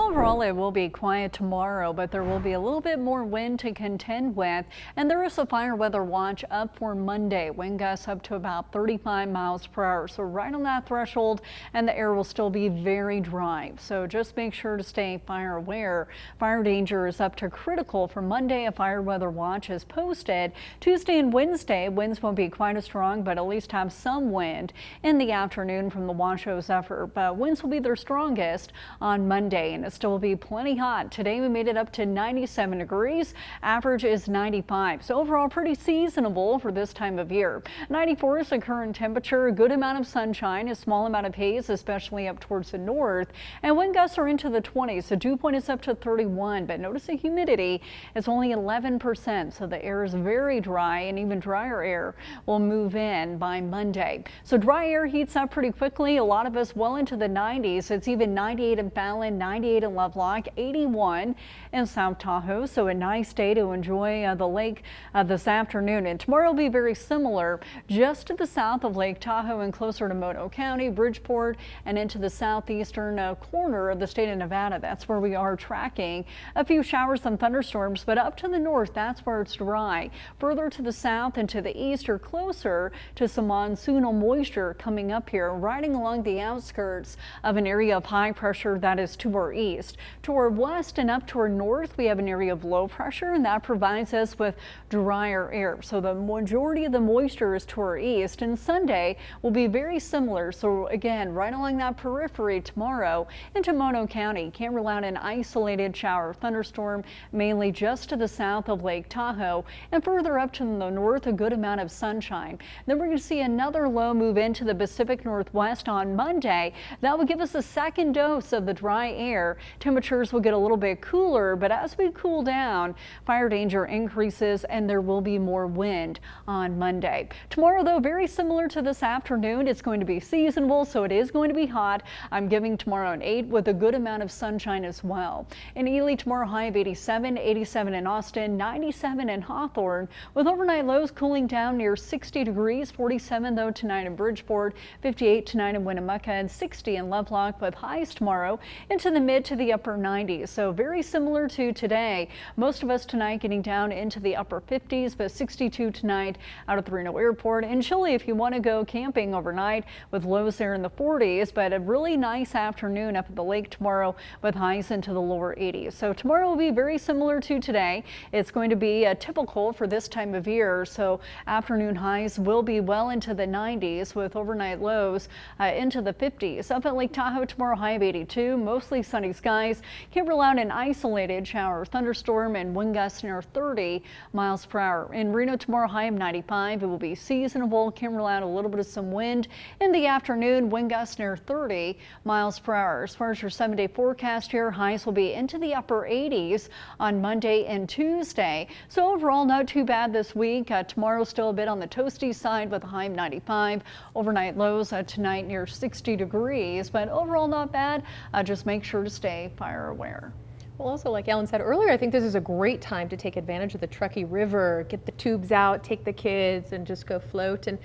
Overall, it will be quiet tomorrow, but there will be a little bit more wind to contend with. And there is a fire weather watch up for Monday. Wind gusts up to about 35 miles per hour. So right on that threshold, and the air will still be very dry. So just make sure to stay fire aware. Fire danger is up to critical for Monday. A fire weather watch is posted. Tuesday and Wednesday, winds won't be quite as strong, but at least have some wind in the afternoon from the Washoe Zephyr. But winds will be their strongest on Monday. And it still will be plenty hot. Today we made it up to 97 degrees. Average is 95. So overall pretty seasonable for this time of year. 94 is the current temperature. A good amount of sunshine, a small amount of haze, especially up towards the north. And wind gusts are into the 20s. The dew point is up to 31. But notice the humidity is only 11%. So the air is very dry, and even drier air will move in by Monday. So dry air heats up pretty quickly. A lot of us well into the 90s. It's even 98 in Fallon, 98 in Lovelock, 81 in South Tahoe. So a nice day to enjoy the lake this afternoon. And tomorrow will be very similar, just to the south of Lake Tahoe and closer to Mono County, Bridgeport, and into the southeastern corner of the state of Nevada. That's where we are tracking a few showers and thunderstorms, but up to the north, that's where it's dry. Further to the south and to the east, or closer to some monsoonal moisture coming up here, riding along the outskirts of an area of high pressure that is to our east. To our west and up to our north, we have an area of low pressure, and that provides us with drier air. So the majority of the moisture is to our east, and Sunday will be very similar. So again, right along that periphery tomorrow into Mono County. Can't rule out an isolated shower or thunderstorm, mainly just to the south of Lake Tahoe, and further up to the north, a good amount of sunshine. Then we're going to see another low move into the Pacific Northwest on Monday. That will give us a second dose of the dry air. Temperatures will get a little bit cooler, but as we cool down, fire danger increases and there will be more wind on Monday. Tomorrow, though, very similar to this afternoon. It's going to be seasonable, so it is going to be hot. I'm giving tomorrow an 8 with a good amount of sunshine as well. In Ely, tomorrow high of 87, 87 in Austin, 97 in Hawthorne, with overnight lows cooling down near 60 degrees, 47 though tonight in Bridgeport, 58 tonight in Winnemucca, and 60 in Lovelock, with highs tomorrow into the mid to the upper 90s. So very similar to today. Most of us tonight getting down into the upper 50s, but 62 tonight out at the Reno Airport. And chilly if you want to go camping overnight, with lows there in the 40s, but a really nice afternoon up at the lake tomorrow with highs into the lower 80s. So tomorrow will be very similar to today. It's going to be typical for this time of year. So afternoon highs will be well into the 90s with overnight lows into the 50s. Up at Lake Tahoe tomorrow, high of 82, mostly sunny skies. Can't rule out an isolated shower or thunderstorm, and wind gusts near 30 miles per hour. In Reno tomorrow, high of 95. It will be seasonable. Can't rule out a little bit of some wind in the afternoon. Wind gusts near 30 miles per hour. As far as your 7-day forecast here, highs will be into the upper 80s on Monday and Tuesday. So overall, not too bad this week. Tomorrow still a bit on the toasty side with a high of 95. Overnight lows tonight near 60 degrees, but overall not bad. Just make sure to stay fire aware. Well, also, like Ellen said earlier, I think this is a great time to take advantage of the Truckee River, get the tubes out, take the kids, and just go float. And